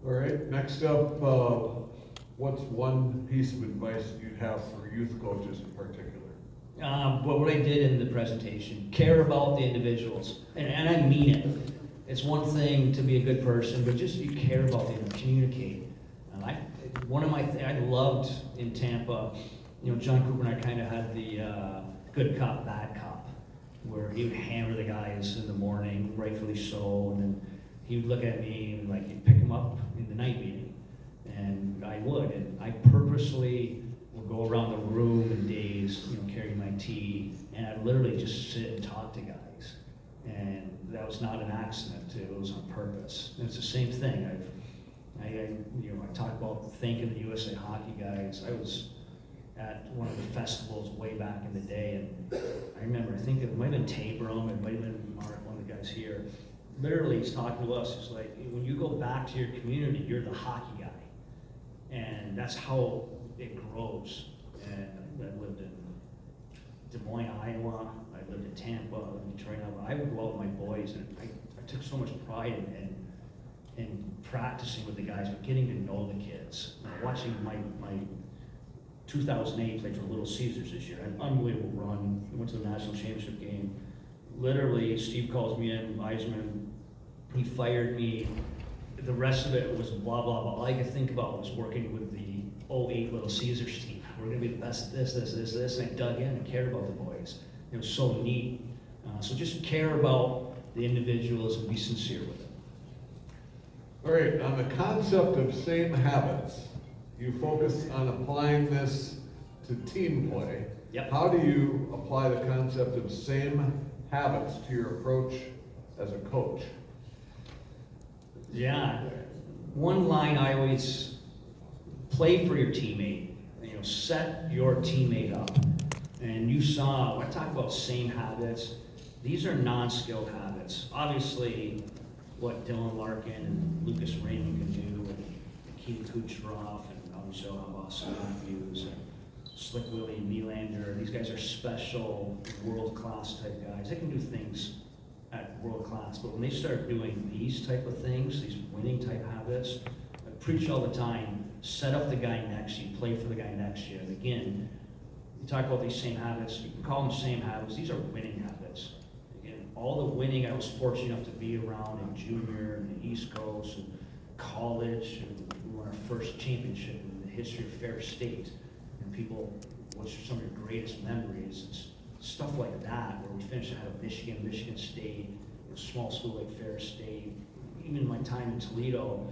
All right, next up, what's one piece of advice you'd have for youth coaches in particular? But what I did in the presentation, care about the individuals, and I mean it. It's one thing to be a good person, but just you care about them, communicate. I loved in Tampa, John Cooper and I kind of had the good cop, bad cop, where he would hammer the guys in the morning, rightfully so, and then he would look at me and like he'd pick him up in the night meeting, and I would, and I purposely would go around the room in days, carrying my tea, and I'd literally just sit and talk to guys, and that was not an accident, it was on purpose. And it's the same thing. I talk about thanking the USA Hockey guys. I was at one of the festivals way back in the day, and I remember, I think it might have been Tabram, it might have been Mark, one of the guys here. Literally, he's talking to us. It's like, when you go back to your community, you're the hockey guy. And that's how it grows. And I lived in Des Moines, Iowa. I lived in Tampa, I lived in Detroit. I would go out with my boys, and I took so much pride in practicing with the guys, but getting to know the kids. Watching my 2008 played for Little Caesars this year. Had an unbelievable run. We went to the national championship game. Literally, Steve calls me in, Eisman, he fired me. The rest of it was blah, blah, blah. All I could think about was working with the '08 Little Caesars team. We're gonna be the best at this. And I dug in and cared about the boys. It was so neat. So just care about the individuals and be sincere with them. All right, on the concept of same habits, you focus on applying this to team play. Yep. How do you apply the concept of same habits to your approach as a coach? Yeah, one line I always play for your teammate. Set your teammate up. And you saw, when I talk about same habits, these are non-skilled habits. Obviously, what Dylan Larkin and Lucas Raymond can do, and Keith Kucherov, and obviously how Austin Matthews, and Slick Willie, Nylander, these guys are special, world-class type guys. They can do things at world-class, but when they start doing these type of things, these winning type habits, I preach all the time, set up the guy next to you, play for the guy next to you. And again, you talk about these same habits, you can call them same habits, these are winning habits. Again, all the winning I was fortunate enough to be around in junior and the East Coast and college, and we won our first championship in the history of Fair State. And people, what's some of your greatest memories? It's stuff like that, where we finished out of Michigan State, a small school like Fair State. Even my time in Toledo,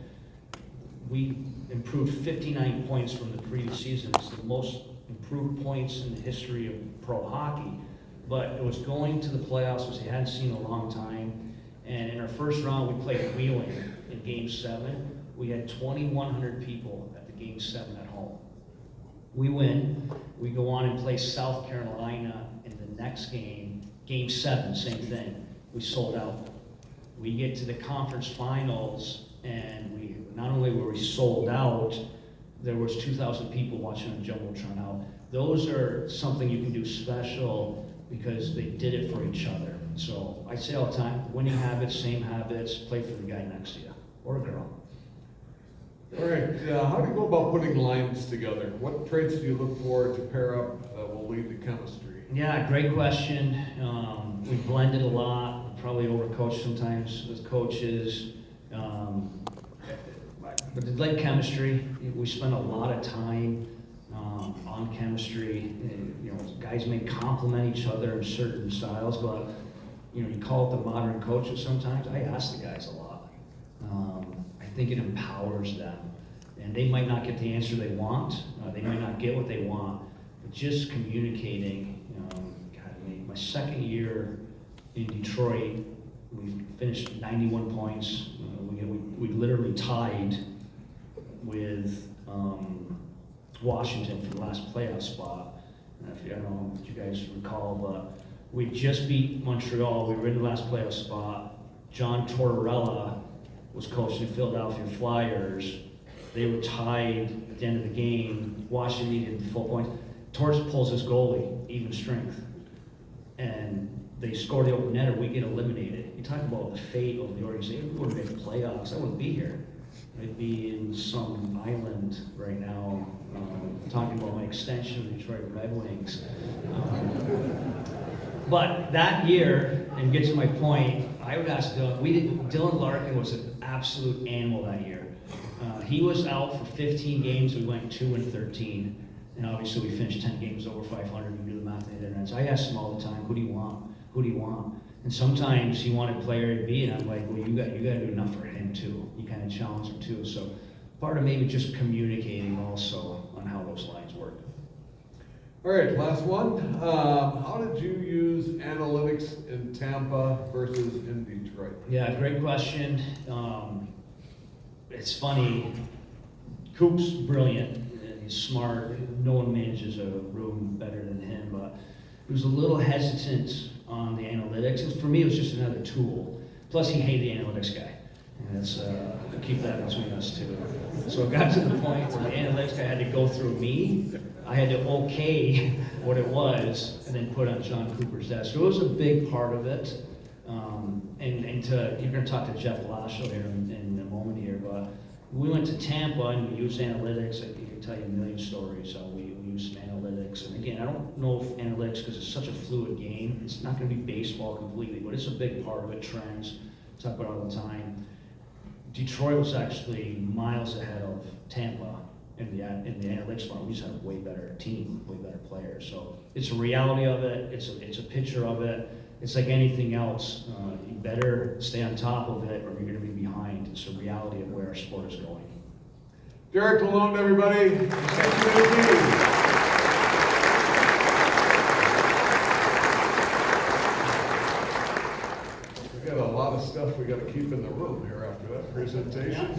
we improved 59 points from the previous season. It's the most improved points in the history of pro hockey. But it was going to the playoffs, which they hadn't seen in a long time. And in our first round, we played Wheeling in Game 7. We had 2,100 people at the Game 7 at home. We win. We go on and play South Carolina in the next game, Game 7, same thing. We sold out. We get to the conference finals, and we not only were we sold out, there was 2,000 people watching on Jumbotron out. Those are something you can do special because they did it for each other. So I say all the time, winning habits, same habits, play for the guy next to you, or a girl. All right, how do you go about putting lines together? What traits do you look for to pair up that will lead to chemistry? Yeah, great question. We blended a lot, probably overcoached sometimes with coaches. But it led chemistry. We spent a lot of time on chemistry. Guys may complement each other in certain styles, but you call it the modern coaches sometimes. I ask the guys a lot. I think it empowers them. And they might not get the answer they want. They might not get what they want. But just communicating. My second year in Detroit, we finished 91 points. We literally tied with Washington for the last playoff spot. I don't know if you guys recall, but we just beat Montreal. We were in the last playoff spot. John Tortorella was coaching the Philadelphia Flyers. They were tied at the end of the game. Washington needed the full points. Torts pulls his goalie, even strength. And they score the open netter, we get eliminated. You talk about the fate of the organization. If we would have made the playoffs, I wouldn't be here. I'd be in some island right now, talking about my extension of the Detroit Red Wings. But that year, and get to my point, I would ask Dylan. Dylan Larkin was an absolute animal that year. He was out for 15 games. We went 2-13, and obviously we finished 10 games over 500. You do the math in the internet. So I asked him all the time, "Who do you want? Who do you want?" And sometimes he wanted player A, B, and I'm like, "Well, you got to do enough for him too." You kind of challenge him too. So part of maybe just communicating also on how those lines work. All right, last one. How did you use analytics in Tampa versus in Detroit? Yeah, great question. It's funny. Coop's brilliant. He's smart. No one manages a room better than him. But he was a little hesitant on the analytics. For me, it was just another tool. Plus, he hated the analytics guy. And that's keep that between us two. So it got to the point where the analytics guy had to go through me. I had to okay what it was and then put it on John Cooper's desk. So it was a big part of it. You're going to talk to Jeff Lasho here in a moment here, but we went to Tampa and we used analytics. I can tell you a million stories how we used some analytics. And again, I don't know if analytics, because it's such a fluid game, it's not going to be baseball completely, but it's a big part of it. Trends, talk about it all the time. Detroit was actually miles ahead of Tampa in the analytics part. We just had a way better team, way better players. So it's a reality of it. It's a picture of it. It's like anything else. You better stay on top of it, or you're going to be behind. It's a reality of where our sport is going. Derek Lalonde, everybody. We got a lot of stuff we got to keep in the room here after that presentation. Yeah.